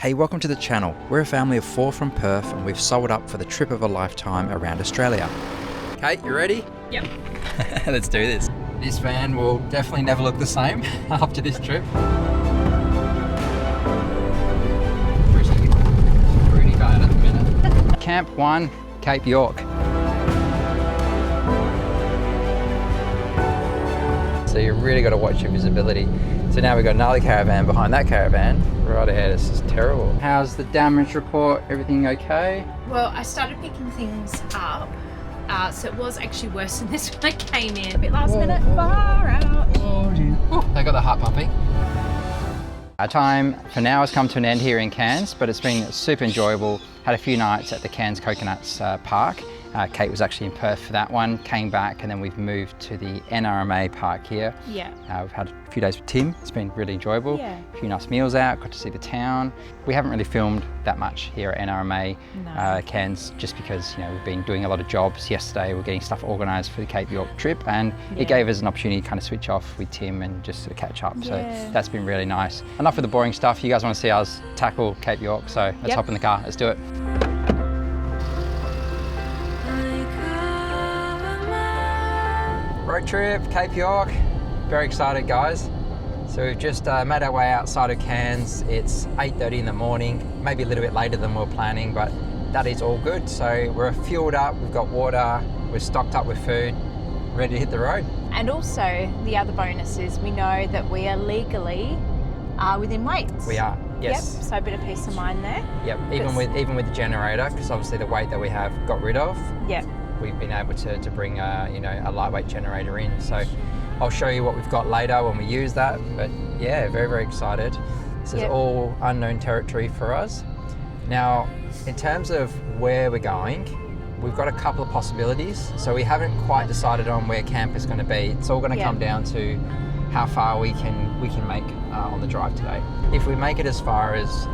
Hey, welcome to the channel. We're a family of 4 from Perth and we've sold up for the trip of a lifetime around Australia. Kate, you ready? Yep. Let's do this. This van will definitely never look the same after this trip. Pretty bad at the minute. Camp 1, Cape York. So you really got to watch your visibility. So now we've got another caravan behind that caravan. Right ahead, this is terrible. How's the damage report? Everything okay? Well, I started picking things up, so it was actually worse than this when I came in. A bit last minute, far out. They got the heart pumping. Our time for now has come to an end here in Cairns, but it's been super enjoyable. Had a few nights at the Cairns Coconuts Park. Kate was actually in Perth for that one, came back, and then we've moved to the NRMA park here. Yeah. We've had a few days with Tim. It's been really enjoyable. Yeah. A few nice meals out, got to see the town. We haven't really filmed that much here at NRMA Cairns, just because we've been doing a lot of jobs. Yesterday we're getting stuff organised for the Cape York trip, and it gave us an opportunity to kind of switch off with Tim and just sort of catch up. So that's been really nice. Enough of the boring stuff. You guys want to see us tackle Cape York, so let's hop in the car. Let's do it. Road trip, Cape York. Very excited, guys. So we've just made our way outside of Cairns. It's 8:30 in the morning, maybe a little bit later than we were planning, but that is all good. So we're fueled up, we've got water, we're stocked up with food, ready to hit the road. And also, the other bonus is we know that we are legally within weights. We are, yes. Yep, so a bit of peace of mind there. Yep, even with the generator, because obviously the weight that we have got rid of. Yep. We've been able to bring a lightweight generator in. So I'll show you what we've got later when we use that. But yeah, very, very excited. This is all unknown territory for us. Now, in terms of where we're going, we've got a couple of possibilities. So we haven't quite decided on where camp is going to be. It's all going to come down to how far we can make on the drive today. If we make it as far as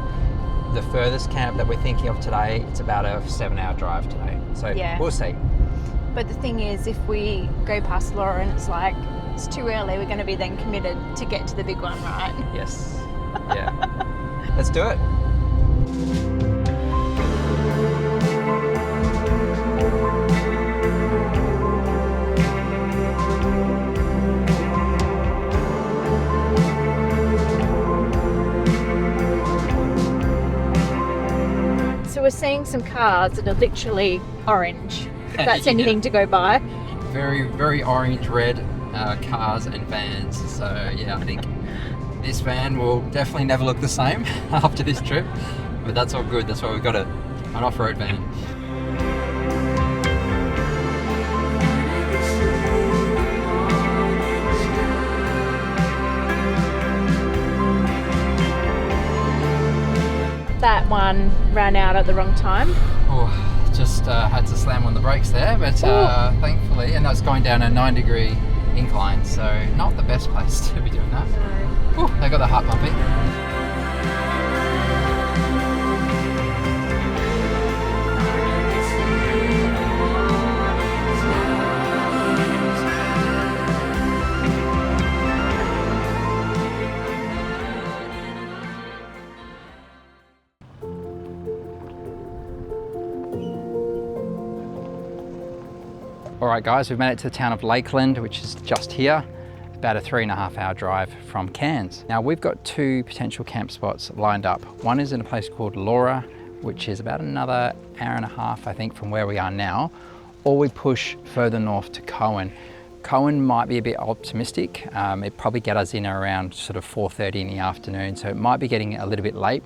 the furthest camp that we're thinking of today, it's about a 7-hour drive today. So we'll see. But the thing is, if we go past Laura and it's like, it's too early, we're going to be then committed to get to the big one, right? Yes. Yeah. Let's do it. So we're seeing some cars that are literally orange, if that's anything to go by. Very, very orange, red cars and vans. So yeah, I think this van will definitely never look the same after this trip, but that's all good. That's why we've got an off-road van. That one ran out at the wrong time. Oh, just had to slam on the brakes there, but thankfully, and that's going down a 9-degree incline, so not the best place to be doing that. No. They got the heart pumping. All right, guys, we've made it to the town of Lakeland, which is just here, about a 3.5-hour drive from Cairns. Now, we've got 2 potential camp spots lined up. One is in a place called Laura, which is about another 1.5 hours, I think, from where we are now, or we push further north to Coen. Coen might be a bit optimistic. It'd probably get us in around sort of 4:30 in the afternoon, so it might be getting a little bit late.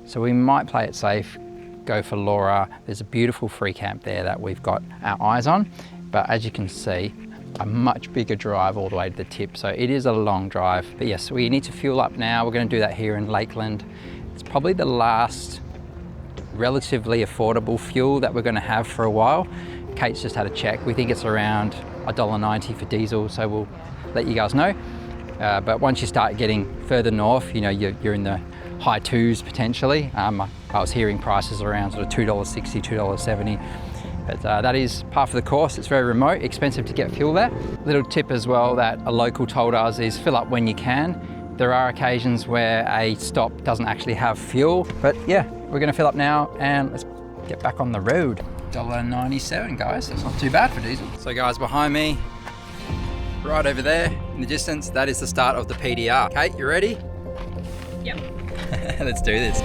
So we might play it safe, go for Laura. There's a beautiful free camp there that we've got our eyes on. But as you can see, a much bigger drive all the way to the tip. So it is a long drive. But yes, we need to fuel up now. We're going to do that here in Lakeland. It's probably the last relatively affordable fuel that we're going to have for a while. Kate's just had a check. We think it's around $1.90 for diesel, so we'll let you guys know. But once you start getting further north, you're in the high 2s potentially. I was hearing prices around sort of $2.60, $2.70. But that is part of the course. It's very remote, expensive to get fuel there. Little tip as well that a local told us is fill up when you can. There are occasions where a stop doesn't actually have fuel, but yeah, we're gonna fill up now and let's get back on the road. $1.97, guys, that's not too bad for diesel. So guys, behind me, right over there in the distance, that is the start of the PDR. Kate, you ready? Yep. Let's do this.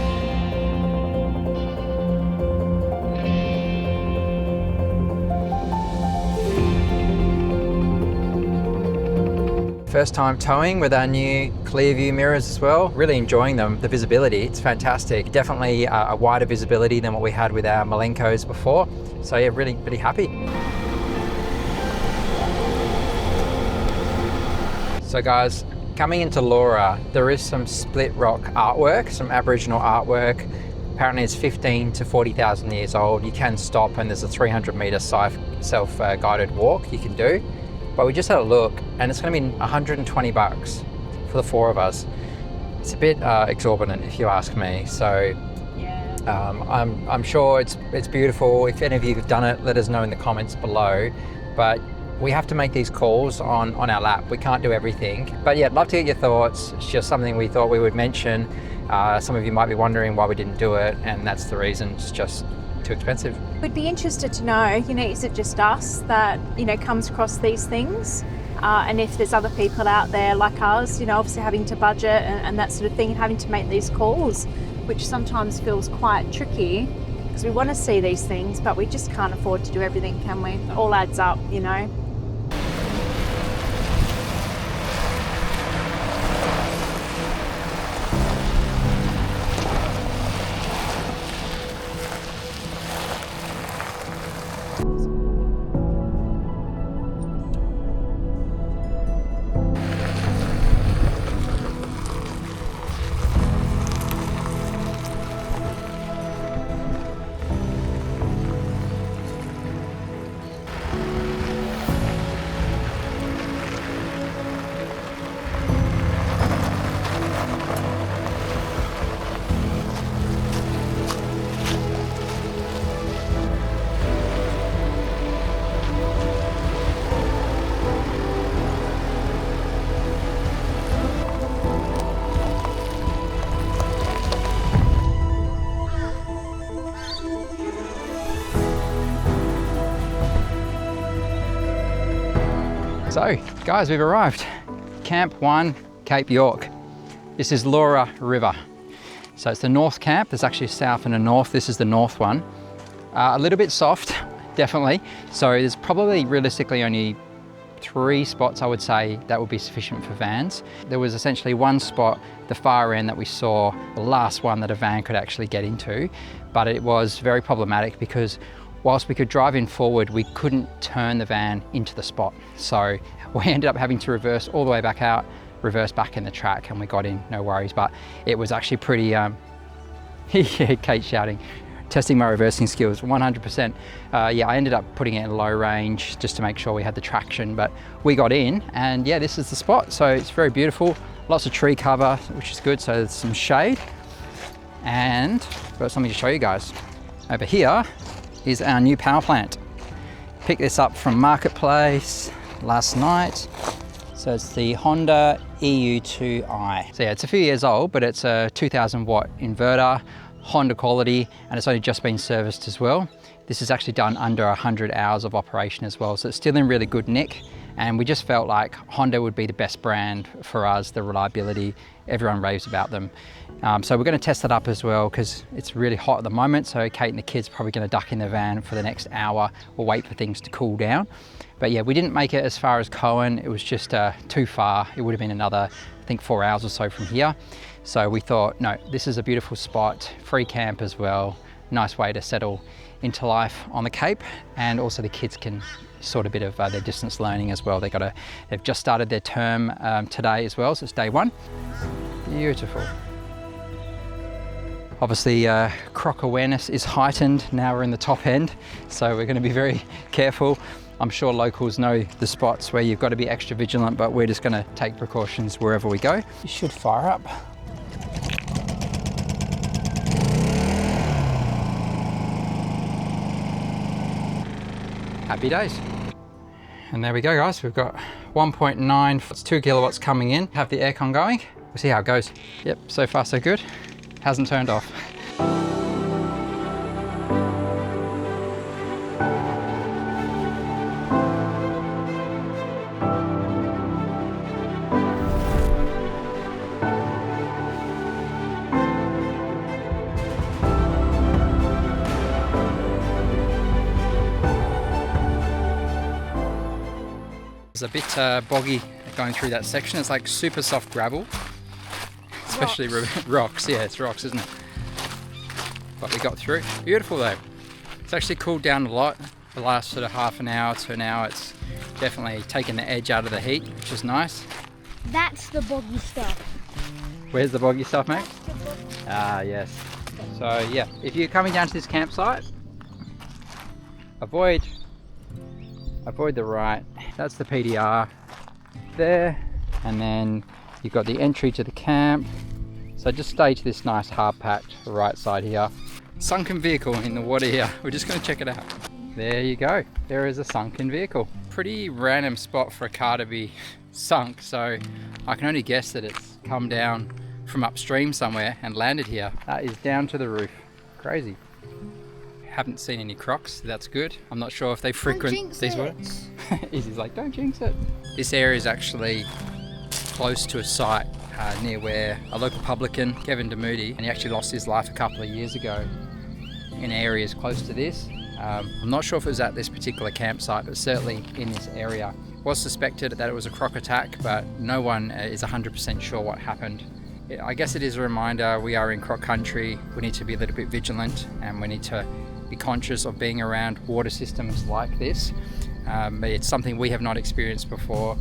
First time towing with our new clear view mirrors as well. Really enjoying them, the visibility, it's fantastic. Definitely a wider visibility than what we had with our Malenkos before. So yeah, really happy. So guys, coming into Laura, there is some split rock artwork, some Aboriginal artwork. Apparently it's 15 to 40,000 years old. You can stop and there's a 300-meter self-guided walk you can do. But we just had a look and it's gonna be 120 bucks for the four of us. It's a bit exorbitant if you ask me. So yeah. I'm sure it's beautiful. If any of you have done it, let us know in the comments below. But we have to make these calls on our lap. We can't do everything. But yeah, I'd love to get your thoughts. It's just something we thought we would mention. Some of you might be wondering why we didn't do it, and that's the reason. It's just too expensive. We'd be interested to know, is it just us that, comes across these things? And if there's other people out there like us, obviously having to budget and that sort of thing, having to make these calls, which sometimes feels quite tricky because we want to see these things, but we just can't afford to do everything, can we? It all adds up, So guys, we've arrived. Camp 1, Cape York. This is Laura River. So it's the north camp. There's actually a south and a north. This is the north one. A little bit soft, definitely. So there's probably realistically only 3 spots I would say that would be sufficient for vans. There was essentially one spot, the far end that we saw, the last one that a van could actually get into, but it was very problematic because whilst we could drive in forward, we couldn't turn the van into the spot. So we ended up having to reverse all the way back out, reverse back in the track, and we got in, no worries. But it was actually pretty, yeah, Kate shouting, testing my reversing skills, 100%. Yeah, I ended up putting it in low range just to make sure we had the traction, but we got in and yeah, this is the spot. So it's very beautiful, lots of tree cover, which is good. So there's some shade and I've got something to show you guys. Over here is our new power plant. Picked this up from Marketplace last night. So it's the Honda EU2i. So yeah, it's a few years old, but it's a 2000 watt inverter, Honda quality, and it's only just been serviced as well. This is actually done under 100 hours of operation as well. So it's still in really good nick. And we just felt like Honda would be the best brand for us, the reliability, everyone raves about them. So we're going to test it up as well because it's really hot at the moment. So Kate and the kids are probably going to duck in the van for the next hour or wait for things to cool down. But yeah, we didn't make it as far as Coen. It was just too far. It would have been another, I think, 4 hours or so from here. So we thought, no, this is a beautiful spot, free camp as well. Nice way to settle into life on the Cape, and also the kids can sort a bit of their distance learning as well. They've just started their term today as well, so it's day 1. Beautiful. Obviously, Croc awareness is heightened. Now we're in the top end, so we're going to be very careful. I'm sure locals know the spots where you've got to be extra vigilant, but we're just going to take precautions wherever we go. You should fire up. Happy days. And there we go, guys. We've got 1.9, it's 2 kilowatts coming in. Have the aircon going. We'll see how it goes. Yep, so far so good. Hasn't turned off. It's a bit boggy going through that section. It's like super soft gravel, especially rocks. Yeah, it's rocks, isn't it? But we got through. Beautiful though. It's actually cooled down a lot. The last sort of half an hour to an hour, it's definitely taken the edge out of the heat, which is nice. That's the boggy stuff. Where's the boggy stuff, mate? Ah, yes. So yeah, if you're coming down to this campsite, avoid the right. That's the PDR there, and then you've got the entry to the camp. So just stay to this nice hard packed right side here. Sunken vehicle in the water here. We're just going to check it out. There you go. There is a sunken vehicle. Pretty random spot for a car to be sunk, so I can only guess that it's come down from upstream somewhere and landed here. That is down to the roof. Crazy. Haven't seen any crocs, that's good. I'm not sure if they frequent these waters. Izzy's like, don't jinx it. This area is actually close to a site near where a local publican, Kevin DeMoody, and he actually lost his life a couple of years ago in areas close to this. I'm not sure if it was at this particular campsite, but certainly in this area. It was suspected that it was a croc attack, but no one is 100% sure what happened. I guess it is a reminder we are in croc country. We need to be a little bit vigilant, and we need to be conscious of being around water systems like this. It's something we have not experienced before.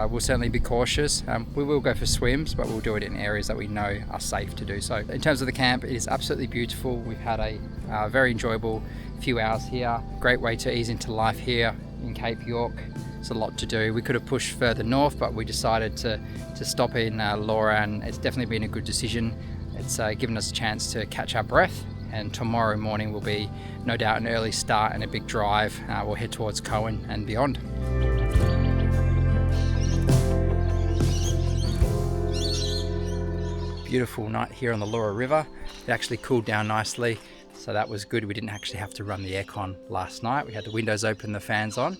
We'll certainly be cautious. We will go for swims, but we'll do it in areas that we know are safe to do so. In terms of the camp, it is absolutely beautiful. We've had a very enjoyable few hours here. Great way to ease into life here in Cape York. It's a lot to do. We could have pushed further north, but we decided to stop in Laura, and it's definitely been a good decision. It's given us a chance to catch our breath, and tomorrow morning will be no doubt an early start and a big drive. We'll head towards Coen and beyond. Beautiful night here on the Laura River. It actually cooled down nicely, so that was good. We didn't actually have to run the aircon last night. We had the windows open, the fans on.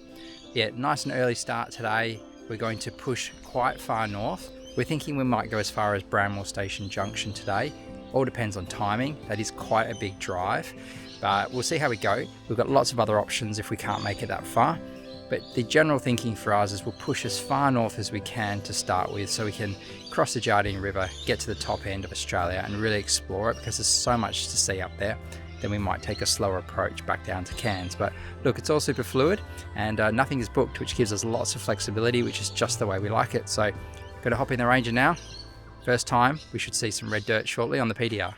Yeah, nice and early start today. We're going to push quite far north. We're thinking we might go as far as Bramwell Station Junction today. All depends on timing. That is quite a big drive, but we'll see how we go. We've got lots of other options if we can't make it that far. But the general thinking for us is we'll push as far north as we can to start with, so we can cross the Jardine River, get to the top end of Australia and really explore it, because there's so much to see up there. Then we might take a slower approach back down to Cairns. But look, it's all super fluid, and nothing is booked, which gives us lots of flexibility, which is just the way we like it. So got to hop in the Ranger now. First time, we should see some red dirt shortly on the PDR.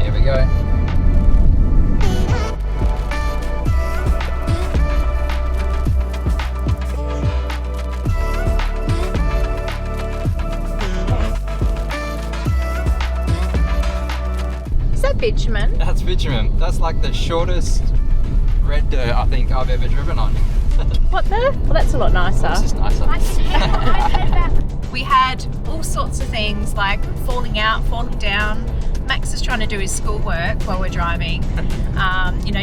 Here we go. Bitumen. That's bitumen. That's like the shortest red dirt I think I've ever driven on. What the? Well, that's a lot nicer. This is nicer. We had all sorts of things like falling out, falling down. Max is trying to do his schoolwork while we're driving,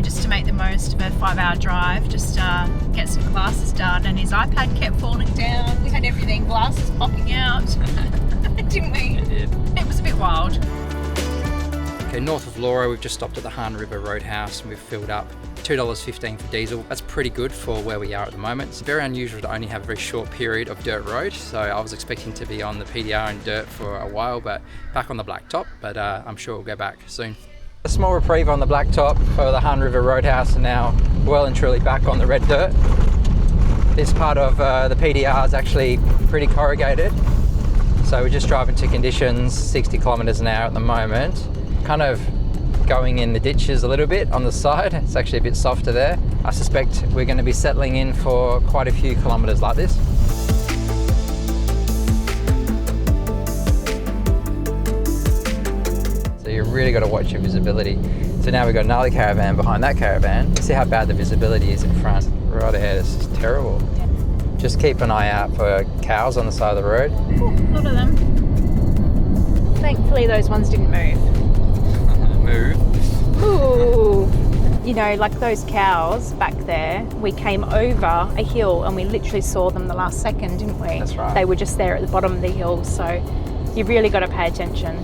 just to make the most of a 5-hour drive, just get some classes done, and his iPad kept falling down. We had everything, glasses popping out, didn't we? It did. It was a bit wild. Okay, north of Laura, we've just stopped at the Han River Roadhouse and we've filled up $2.15 for diesel. That's pretty good for where we are at the moment. It's very unusual to only have a very short period of dirt road, so I was expecting to be on the PDR and dirt for a while, but back on the blacktop, but I'm sure we'll go back soon. A small reprieve on the blacktop for the Han River Roadhouse, and now well and truly back on the red dirt. This part of the PDR is actually pretty corrugated, so we're just driving to conditions, 60 kilometers an hour at the moment. Kind of going in the ditches a little bit on the side. It's actually a bit softer there. I suspect we're going to be settling in for quite a few kilometers like this. really got to watch your visibility. So now we've got another caravan behind that caravan. See how bad the visibility is in front. Right ahead, this is terrible. Just keep an eye out for cows on the side of the road. Ooh, a lot of them. Thankfully those ones didn't move. Move. Ooh. You know, like those cows back there, we came over a hill and we literally saw them the last second, didn't we? That's right. They were just there at the bottom of the hill, so you've really got to pay attention.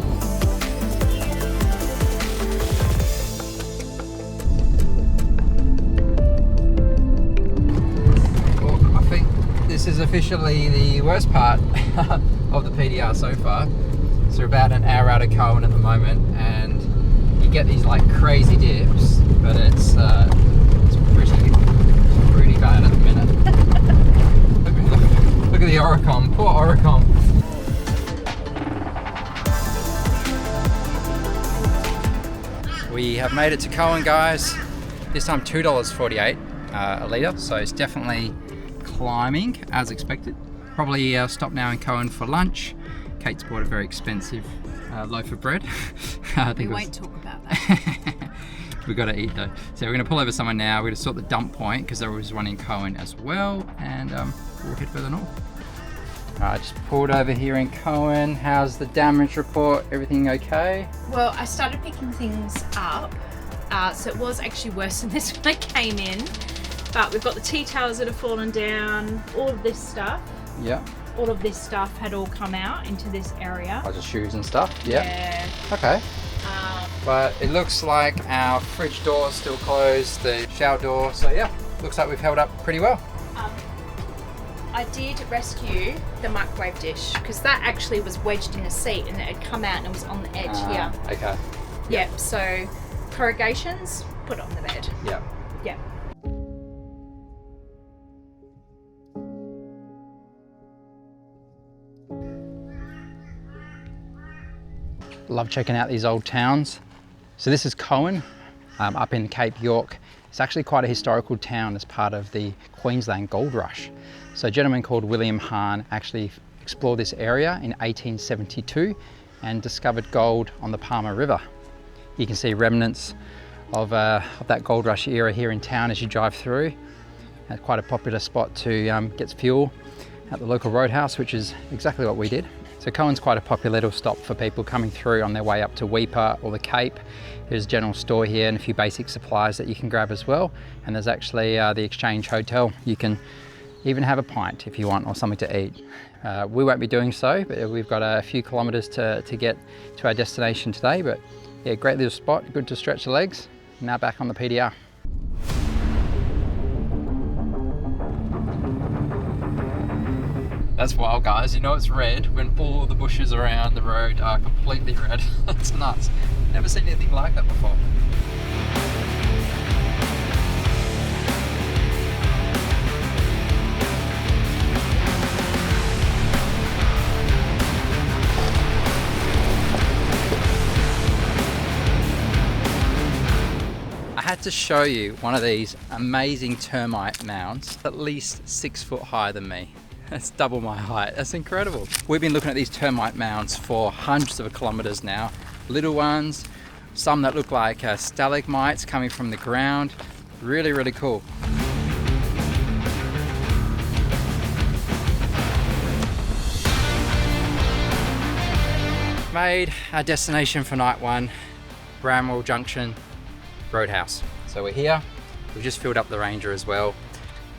Well, I think this is officially the worst part of the PDR so far. So we're about an hour out of Coen at the moment, and you get these like crazy dips, but it's pretty bad at the minute. look at the Oricom, poor Oricom. We have made it to Coen, guys. This time $2.48 a litre, so it's definitely climbing as expected. Probably stop now in Coen for lunch. Kate's bought a very expensive loaf of bread. I think We won't talk about that. We've got to eat though. So we're going to pull over somewhere now. We're going to sort the dump point because there was one in Coen as well, and we'll head further north. I just pulled over here in Coen. How's the damage report? Everything okay? Well, I started picking things up, so it was actually worse than this when I came in. But we've got the tea towers that have fallen down, all of this stuff. Yeah. All of this stuff had all come out into this area. Oh, just shoes and stuff? Yeah. Yeah. Okay. But it looks like our fridge door is still closed, the shower door, so yeah, looks like we've held up pretty well. I did rescue the microwave dish because that actually was wedged in the seat and it had come out and it was on the edge here. Okay. Yep, so corrugations, put it on the bed. Yeah. Yep. Love checking out these old towns. So this is Coen, up in Cape York. It's actually quite a historical town as part of the Queensland Gold Rush. So a gentleman called William Hahn actually explored this area in 1872 and discovered gold on the Palmer River. You can see remnants of that Gold Rush era here in town as you drive through. It's quite a popular spot to get fuel at the local Roadhouse, which is exactly what we did. So Coen's quite a popular little stop for people coming through on their way up to Weipa or the Cape. There's a general store here and a few basic supplies that you can grab as well. And there's actually the Exchange Hotel. You can even have a pint if you want, or something to eat. We won't be doing so, but we've got a few kilometres to get to our destination today. But yeah, great little spot, good to stretch the legs. Now back on the PDR. That's wild, guys. You know it's red when all the bushes around the road are completely red. It's nuts. Never seen anything like that before. I had to show you one of these amazing termite mounds, at least 6 foot higher than me. That's double my height. That's incredible. We've been looking at these termite mounds for hundreds of kilometers now. Little ones, some that look like stalagmites coming from the ground. Really, really cool. Made our destination for night one, Bramwell Junction, Roadhouse. So we're here. We've just filled up the Ranger as well.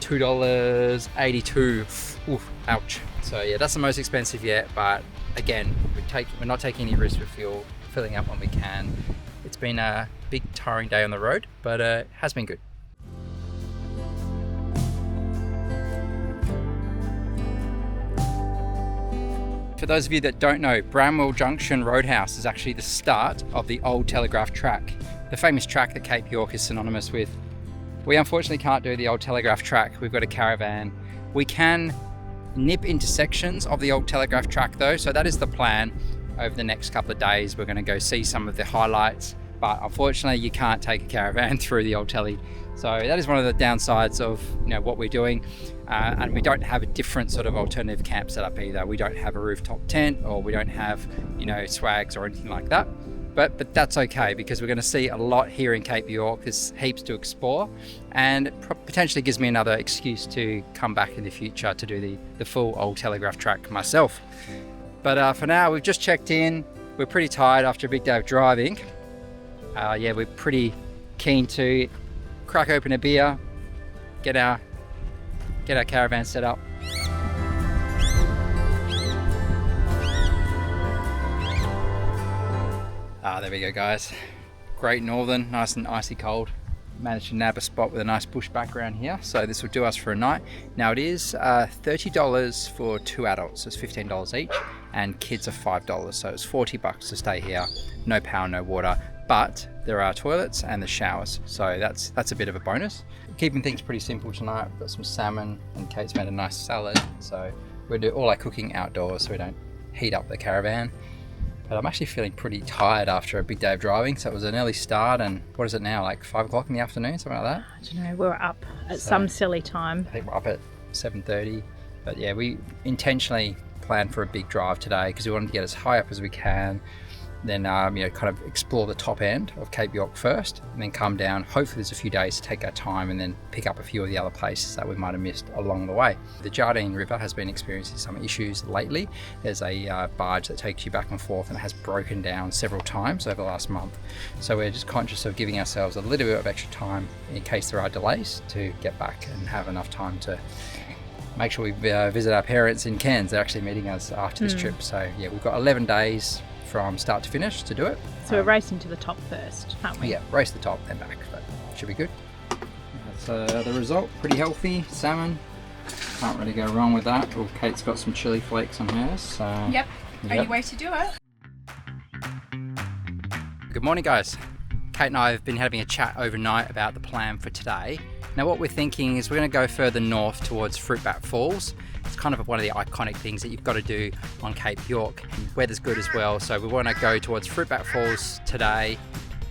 $2.82. Oof, ouch. So yeah, that's the most expensive yet, but again, we're not taking any risks with fuel, filling up when we can. It's been a big tiring day on the road, but it has been good. For those of you that don't know, Bramwell Junction Roadhouse is actually the start of the Old Telegraph Track, the famous track that Cape York is synonymous with. We unfortunately can't do the Old Telegraph Track. We've got a caravan. We can nip into sections of the Old Telegraph Track though, so that is the plan. Over the next couple of days, we're going to go see some of the highlights, but unfortunately you can't take a caravan through the Old Telly. So that is one of the downsides of what we're doing, and we don't have a different sort of alternative camp setup either. We don't have a rooftop tent, or we don't have swags or anything like that. But that's okay, because we're going to see a lot here in Cape York. There's heaps to explore, and it potentially gives me another excuse to come back in the future to do the full Old Telegraph Track myself. But for now, we've just checked in. We're pretty tired after a big day of driving. Yeah, we're pretty keen to crack open a beer, get our caravan set up. There we go, guys. Great Northern, nice and icy cold. Managed to nab a spot with a nice bush background here, so this will do us for a night. Now it is $30 for 2 adults, so it's $15 each, and kids are $5, so it's $40 to stay here. No power, no water, but there are toilets and the showers, so that's a bit of a bonus. Keeping things pretty simple tonight. We've got some salmon, and Kate's made a nice salad, so we'll do all our cooking outdoors so we don't heat up the caravan. But I'm actually feeling pretty tired after a big day of driving. So it was an early start, and what is it now, like 5 o'clock in the afternoon, something like that? I don't know, we were up at some silly time. I think we're up at 7:30. But yeah, we intentionally planned for a big drive today because we wanted to get as high up as we can, then you know, kind of explore the top end of Cape York first, and then come down. Hopefully there's a few days to take our time and then pick up a few of the other places that we might have missed along the way. The Jardine River has been experiencing some issues lately. There's a barge that takes you back and forth and has broken down several times over the last month. So we're just conscious of giving ourselves a little bit of extra time in case there are delays to get back and have enough time to make sure we visit our parents in Cairns. They're actually meeting us after this trip. So yeah, we've got 11 days from start to finish to do it. So we're racing to the top first, aren't we? Yeah, race the top, then back, but should be good. That's the result, pretty healthy. Salmon, can't really go wrong with that. Well, Kate's got some chili flakes on hers, so... Yep, only way to do it. Good morning, guys. Kate and I have been having a chat overnight about the plan for today. Now what we're thinking is we're going to go further north towards Fruitbat Falls. It's kind of one of the iconic things that you've got to do on Cape York. Weather's good as well, so we want to go towards Fruitbat Falls today,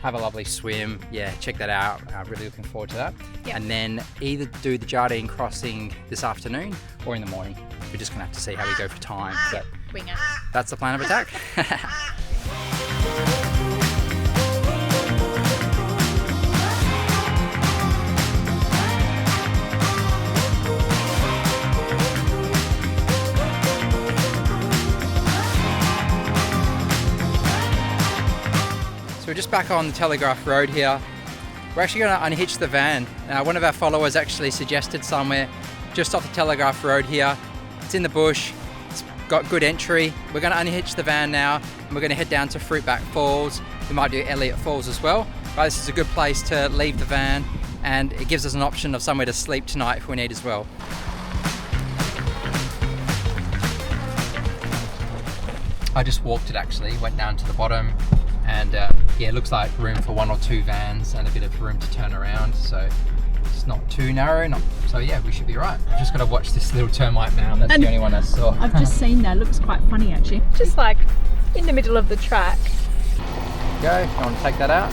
have a lovely swim. Yeah, check that out. Really looking forward to that. Yep. And then either do the Jardine crossing this afternoon or in the morning. We're just going to have to see how we go for time. But Wing it. That's the plan of attack. We're just back on the Telegraph Road here. We're actually going to unhitch the van. One of our followers actually suggested somewhere just off the Telegraph Road here. It's in the bush, it's got good entry. We're going to unhitch the van now, and we're going to head down to Fruitbat Falls. We might do Elliot Falls as well, but this is a good place to leave the van, and it gives us an option of somewhere to sleep tonight if we need as well. I just walked it actually, went down to the bottom, and yeah, it looks like room for 1 or 2 vans and a bit of room to turn around, so it's not too narrow. So yeah, we should be right. I've just got to watch this little termite mound. That's the only one I saw. I've just seen that. Looks quite funny actually. Just like in the middle of the track. Go. You want to take that out?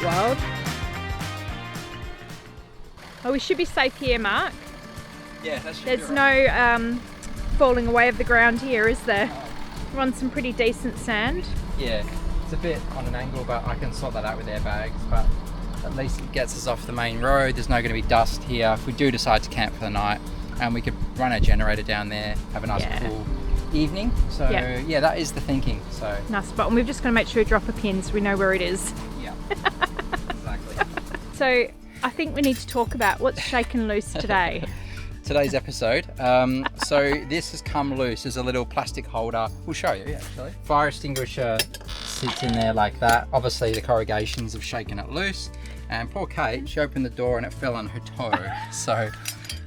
Wild. Oh, we should be safe here, Mark. Yeah, that should There's be right. no falling away of the ground here, is there? We're on some pretty decent sand. Yeah, it's a bit on an angle, but I can sort that out with airbags. But at least it gets us off the main road. There's not going to be dust here. If we do decide to camp for the night, and we could run our generator down there, have a nice cool evening. So yeah, that is the thinking. So nice spot, and we've just got to make sure we drop a pin so we know where it is. Yeah, exactly. So I think we need to talk about what's shaken loose today. Today's episode. So this has come loose. There's a little plastic holder. We'll show you actually. Fire extinguisher sits in there like that. Obviously the corrugations have shaken it loose, and poor Kate, she opened the door and it fell on her toe. So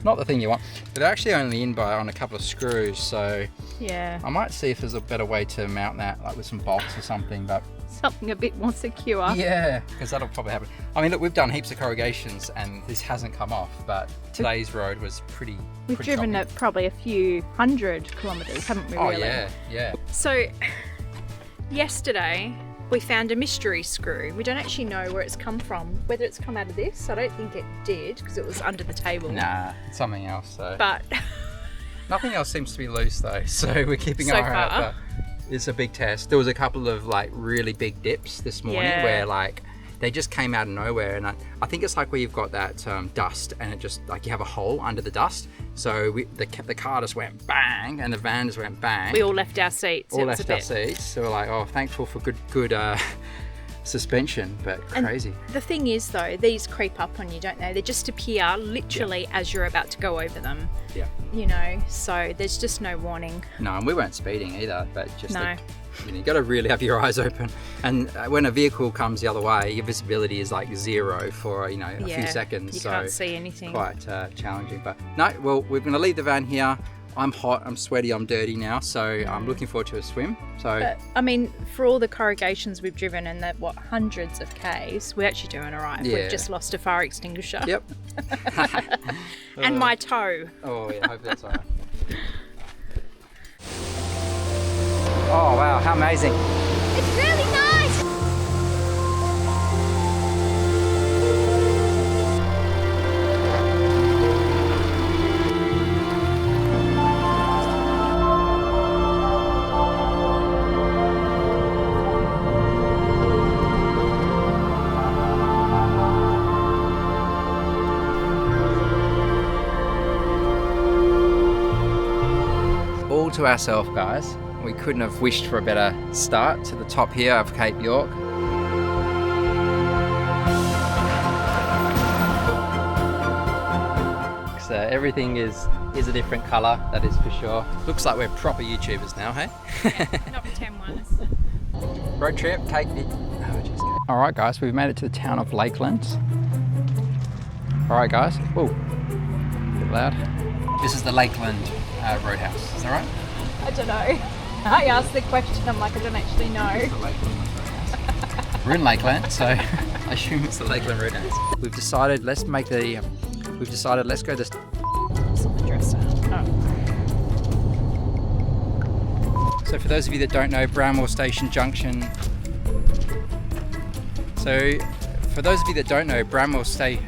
not the thing you want. But they're actually only in on a couple of screws, so yeah, I might see if there's a better way to mount that, like with some bolts or something, but something a bit more secure. Yeah, because that'll probably happen. I mean, look, we've done heaps of corrugations and this hasn't come off, but today's road was pretty We've driven it probably a few 100 kilometres, haven't we, really? Oh yeah, yeah. So yesterday we found a mystery screw. We don't actually know where it's come from. Whether it's come out of this, I don't think it did because it was under the table. Nah, it's something else though. But nothing else seems to be loose though, so we're keeping So an eye out. far. But it's a big test. There was a couple of like really big dips this morning where like they just came out of nowhere, and I think it's like where you've got that dust and it just like you have a hole under the dust. So the car just went bang and the van just went bang. we all left our seats. All left our seats. So we're like, oh, thankful for good suspension, but crazy. The thing is though, these creep up on you, don't they? They just appear literally as you're about to go over them. Yeah. You know, so there's just no warning. No, and we weren't speeding either, but just No. you got to really have your eyes open. And when a vehicle comes the other way, your visibility is like zero for a few seconds. You so can't see anything. quite challenging. But no, well, we're going to leave the van here. I'm hot, I'm sweaty, I'm dirty now, so I'm looking forward to a swim. So But, I mean, for all the corrugations we've driven and that hundreds of Ks, we're actually doing all right. Yeah. We've just lost a fire extinguisher. yep. And my toe. Oh yeah, hopefully that's all right. Oh wow, how amazing. It's really nice. All to ourselves, guys. We couldn't have wished for a better start to the top here of Cape York. So everything is a different colour, that is for sure. Looks like we're proper YouTubers now, hey? Not pretend ones. Road trip, Cape. All right, guys, we've made it to the town of Lakeland. All right, guys. Whoa, a bit loud. This is the Lakeland Roadhouse. Is that right? I don't know. I asked the question, I'm like, I don't actually know. We're in Lakeland, so I assume it's the Lakeland Roadhouse. We've decided let's go this. It's on the dresser. Oh. So for those of you that don't know, Bramwell Station Junction. So for those of you that don't know, Bramwell Station.